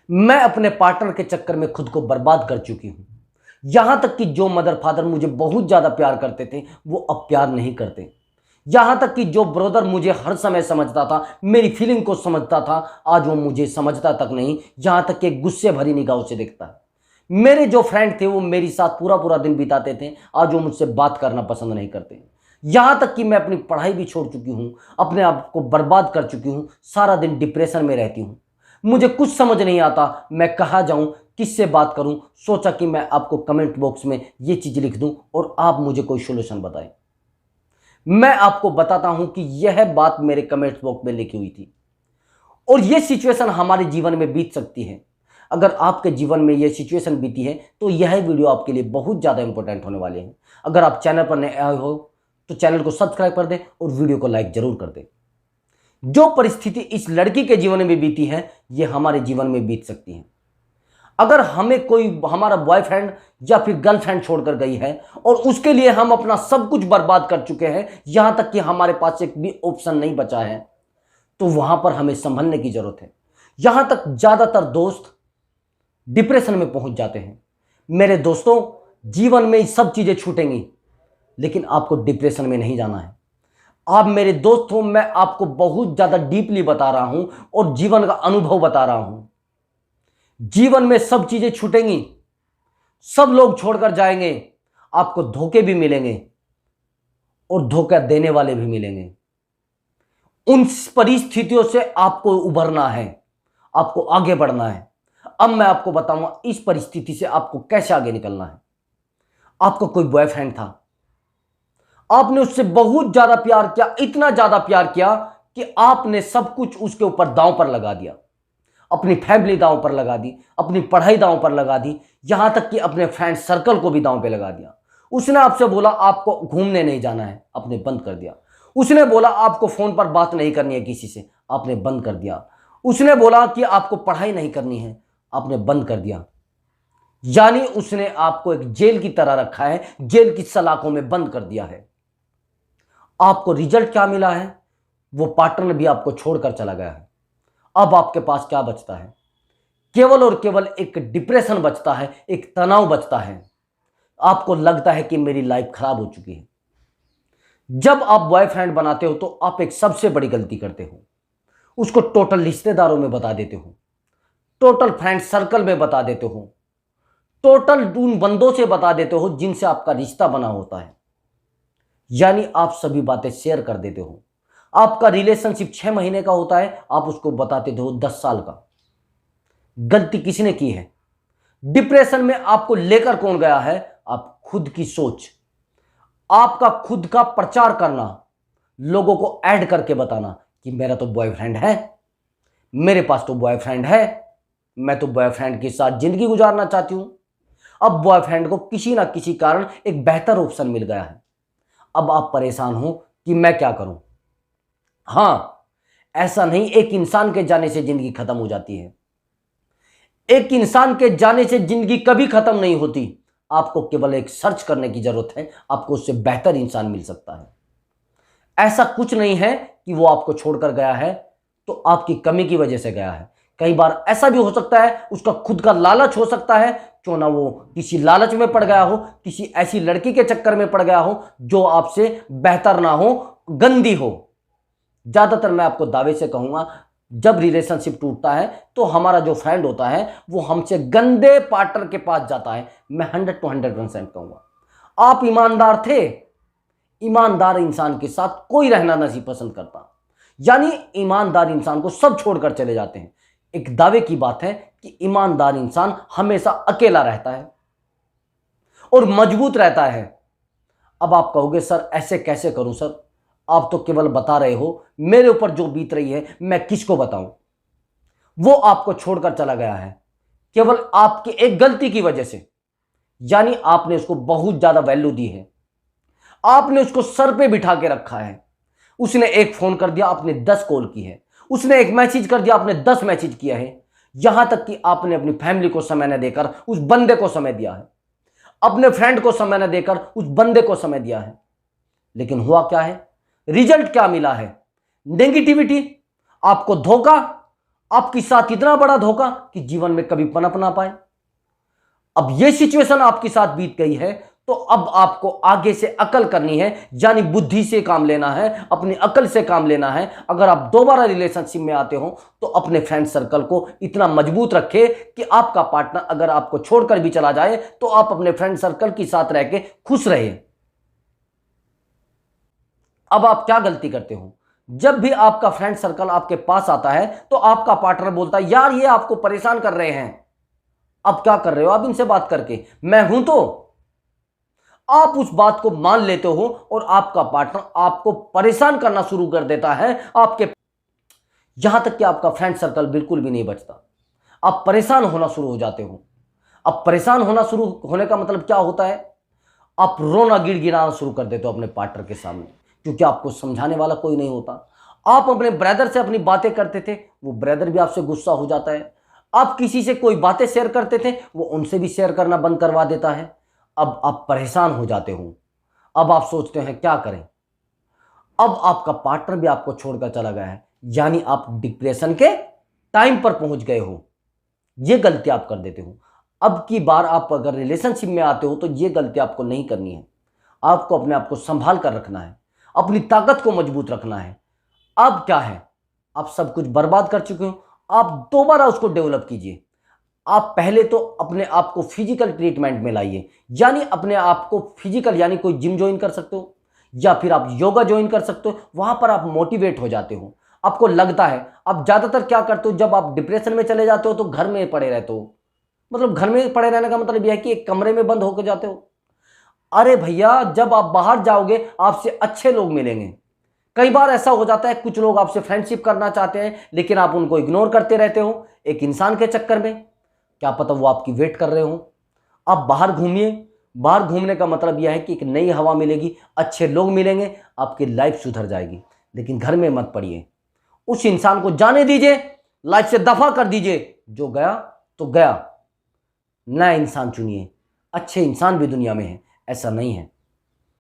मैं अपने पार्टनर के चक्कर में खुद को बर्बाद कर चुकी हूं। यहां तक कि जो मदर फादर मुझे बहुत ज्यादा प्यार करते थे वो अब प्यार नहीं करते। यहां तक कि जो ब्रदर मुझे हर समय समझता था, मेरी फीलिंग को समझता था, आज वो मुझे समझता तक नहीं। यहां तक कि गुस्से भरी निगाहों से देखता है। मेरे जो फ्रेंड थे वो मेरे साथ पूरा पूरा दिन बिताते थे, आज वो मुझसे बात करना पसंद नहीं करते। यहां तक कि मैं अपनी पढ़ाई भी छोड़ चुकी हूं, अपने आप को बर्बाद कर चुकी हूं, सारा दिन डिप्रेशन में रहती हूं। मुझे कुछ समझ नहीं आता मैं कहाँ जाऊं, किससे बात करूं। सोचा कि मैं आपको कमेंट बॉक्स में ये चीज लिख दूं और आप मुझे कोई सोल्यूशन बताएं। मैं आपको बताता हूं कि यह बात मेरे कमेंट बॉक्स में लिखी हुई थी और यह सिचुएशन हमारे जीवन में बीत सकती है। अगर आपके जीवन में यह सिचुएशन बीती है तो यह वीडियो आपके लिए बहुत ज़्यादा इंपॉर्टेंट होने वाले हैं। अगर आप चैनल पर नए आए हो तो चैनल को सब्सक्राइब कर दें और वीडियो को लाइक जरूर कर दें। जो परिस्थिति इस लड़की के जीवन में बीती है यह हमारे जीवन में बीत सकती है। अगर हमें कोई हमारा बॉयफ्रेंड या फिर गर्लफ्रेंड छोड़कर गई है और उसके लिए हम अपना सब कुछ बर्बाद कर चुके हैं, यहां तक कि हमारे पास एक भी ऑप्शन नहीं बचा है, तो वहां पर हमें संभलने की जरूरत है। यहां तक ज्यादातर दोस्त डिप्रेशन में पहुंच जाते हैं। मेरे दोस्तों, जीवन में सब चीजें छूटेंगी लेकिन आपको डिप्रेशन में नहीं जाना है। आप मेरे दोस्त हो, मैं आपको बहुत ज्यादा डीपली बता रहा हूं और जीवन का अनुभव बता रहा हूं। जीवन में सब चीजें छूटेंगी, सब लोग छोड़कर जाएंगे, आपको धोखे भी मिलेंगे और धोखा देने वाले भी मिलेंगे। उन परिस्थितियों से आपको उभरना है, आपको आगे बढ़ना है। अब मैं आपको बताऊंगा इस परिस्थिति से आपको कैसे आगे निकलना है। आपका कोई बॉयफ्रेंड था, आपने उससे बहुत ज्यादा प्यार किया, इतना ज्यादा प्यार किया कि आपने सब कुछ उसके ऊपर दांव पर लगा दिया। अपनी फैमिली दांव पर लगा दी, अपनी पढ़ाई दांव पर लगा दी, यहां तक कि अपने फ्रेंड सर्कल को भी दांव पे लगा दिया। उसने आपसे बोला आपको घूमने नहीं जाना है, आपने बंद कर दिया। उसने बोला आपको फोन पर बात नहीं करनी है किसी से, आपने बंद कर दिया। उसने बोला कि आपको पढ़ाई नहीं करनी है, आपने बंद कर दिया। यानी उसने आपको एक जेल की तरह रखा है, जेल की सलाखों में बंद कर दिया है। आपको रिजल्ट क्या मिला है? वो पार्टनर भी आपको छोड़कर चला गया है। अब आपके पास क्या बचता है? केवल और केवल एक डिप्रेशन बचता है, एक तनाव बचता है। आपको लगता है कि मेरी लाइफ खराब हो चुकी है। जब आप बॉयफ्रेंड बनाते हो तो आप एक सबसे बड़ी गलती करते हो, उसको टोटल रिश्तेदारों में बता देते हो, टोटल फ्रेंड सर्कल में बता देते हो, टोटल उन बंदों से बता देते हो जिनसे आपका रिश्ता बना होता है। यानी आप सभी बातें शेयर कर देते हो। आपका रिलेशनशिप 6 महीने का होता है, आप उसको बताते हो 10 साल का। गलती किसने की है? डिप्रेशन में आपको लेकर कौन गया है? आप खुद की सोच, आपका खुद का प्रचार करना, लोगों को ऐड करके बताना कि मेरा तो बॉयफ्रेंड है, मेरे पास तो बॉयफ्रेंड है, मैं तो बॉयफ्रेंड के साथ जिंदगी गुजारना चाहती हूं। अब बॉयफ्रेंड को किसी ना किसी कारण एक बेहतर ऑप्शन मिल गया है। अब आप परेशान हो कि मैं क्या करूं। हां, ऐसा नहीं एक इंसान के जाने से जिंदगी खत्म हो जाती है। एक इंसान के जाने से जिंदगी कभी खत्म नहीं होती। आपको केवल एक सर्च करने की जरूरत है, आपको उससे बेहतर इंसान मिल सकता है। ऐसा कुछ नहीं है कि वो आपको छोड़कर गया है तो आपकी कमी की वजह से गया है। कई बार ऐसा भी हो सकता है उसका खुद का लालच हो सकता है, क्यों ना वो किसी लालच में पड़ गया हो, किसी ऐसी लड़की के चक्कर में पड़ गया हो जो आपसे बेहतर ना हो, गंदी हो। ज्यादातर मैं आपको दावे से कहूंगा जब रिलेशनशिप टूटता है तो हमारा जो फ्रेंड होता है वो हमसे गंदे पार्टनर के पास जाता है। मैं 100 to 100% कहूंगा। आप ईमानदार थे, ईमानदार इंसान के साथ कोई रहना नहीं पसंद करता। यानी ईमानदार इंसान को सब छोड़कर चले जाते हैं। एक दावे की बात है कि ईमानदार इंसान हमेशा अकेला रहता है और मजबूत रहता है। अब आप कहोगे सर ऐसे कैसे करूं सर, आप तो केवल बता रहे हो, मेरे ऊपर जो बीत रही है मैं किसको बताऊं। वो आपको छोड़कर चला गया है केवल आपकी एक गलती की वजह से। यानी आपने उसको बहुत ज्यादा वैल्यू दी है, आपने उसको सर पे बिठा के रखा है। उसने एक फोन कर दिया, आपने 10 कॉल की है। उसने एक मैसेज कर दिया, आपने 10 मैसेज किया है। यहां तक कि आपने अपनी फैमिली को समय न देकर उस बंदे को समय दिया है, अपने फ्रेंड को समय न देकर उस बंदे को समय दिया है। लेकिन हुआ क्या है? रिजल्ट क्या मिला है? नेगेटिविटी, आपको धोखा, आपके साथ इतना बड़ा धोखा कि जीवन में कभी पनप ना पाए। अब यह सिचुएशन आपके साथ बीत गई है, तो अब आपको आगे से अकल करनी है, यानी बुद्धि से काम लेना है, अपनी अकल से काम लेना है। अगर आप दोबारा रिलेशनशिप में आते हो तो अपने फ्रेंड सर्कल को इतना मजबूत रखे कि आपका पार्टनर अगर आपको छोड़कर भी चला जाए तो आप अपने फ्रेंड सर्कल के साथ रह के खुश रहे। अब आप क्या गलती करते हो, जब भी आपका फ्रेंड सर्कल आपके पास आता है तो आपका पार्टनर बोलता है यार ये आपको परेशान कर रहे हैं। अब क्या कर रहे हो आप इनसे बात करके, मैं हूं तो आप उस बात को मान लेते हो और आपका पार्टनर आपको परेशान करना शुरू कर देता है, आपके यहां तक कि आपका फ्रेंड सर्कल बिल्कुल भी नहीं बचता। आप परेशान होना शुरू हो जाते हो। अब परेशान होना शुरू होने का मतलब क्या होता है, आप रोना गिड़गिड़ाना शुरू कर देते हो अपने पार्टनर के सामने, क्योंकि आपको समझाने वाला कोई नहीं होता। आप अपने ब्रदर से अपनी बातें करते थे, वो ब्रदर भी आपसे गुस्सा हो जाता है। आप किसी से कोई बातें शेयर करते थे, वो उनसे भी शेयर करना बंद करवा देता है। अब आप परेशान हो जाते हो। अब आप सोचते हैं क्या करें। अब आपका पार्टनर भी आपको छोड़कर चला गया है, यानी आप डिप्रेशन के टाइम पर पहुंच गए हो। ये गलती आप कर देते हो। अब की बार आप अगर रिलेशनशिप में आते हो तो ये गलती आपको नहीं करनी है। आपको अपने आप को संभाल कर रखना है, अपनी ताकत को मजबूत रखना है। अब क्या है, आप सब कुछ बर्बाद कर चुके हो, आप दोबारा उसको डेवलप कीजिए। आप पहले तो अपने आप को फिजिकल ट्रीटमेंट में लाइए, यानी अपने आप को फिजिकल, यानी कोई जिम ज्वाइन कर सकते हो या फिर आप योगा ज्वाइन कर सकते हो। वहां पर आप मोटिवेट हो जाते हो। आपको लगता है, आप ज्यादातर क्या करते हो, जब आप डिप्रेशन में चले जाते हो तो घर में पड़े रहते हो। मतलब घर में पड़े रहने का मतलब यह है कि एक कमरे में बंद होकर जाते हो। अरे भैया, जब आप बाहर जाओगे आपसे अच्छे लोग मिलेंगे। कई बार ऐसा हो जाता है, कुछ लोग आपसे फ्रेंडशिप करना चाहते हैं लेकिन आप उनको इग्नोर करते रहते हो एक इंसान के चक्कर में। क्या पता वो आपकी वेट कर रहे हो। आप बाहर घूमिए। बाहर घूमने का मतलब यह है कि एक नई हवा मिलेगी, अच्छे लोग मिलेंगे, आपकी लाइफ सुधर जाएगी। लेकिन घर में मत पड़िए। उस इंसान को जाने दीजिए, लाइफ से दफा कर दीजिए। जो गया तो गया, नया इंसान चुनिए। अच्छे इंसान भी दुनिया में है, ऐसा नहीं है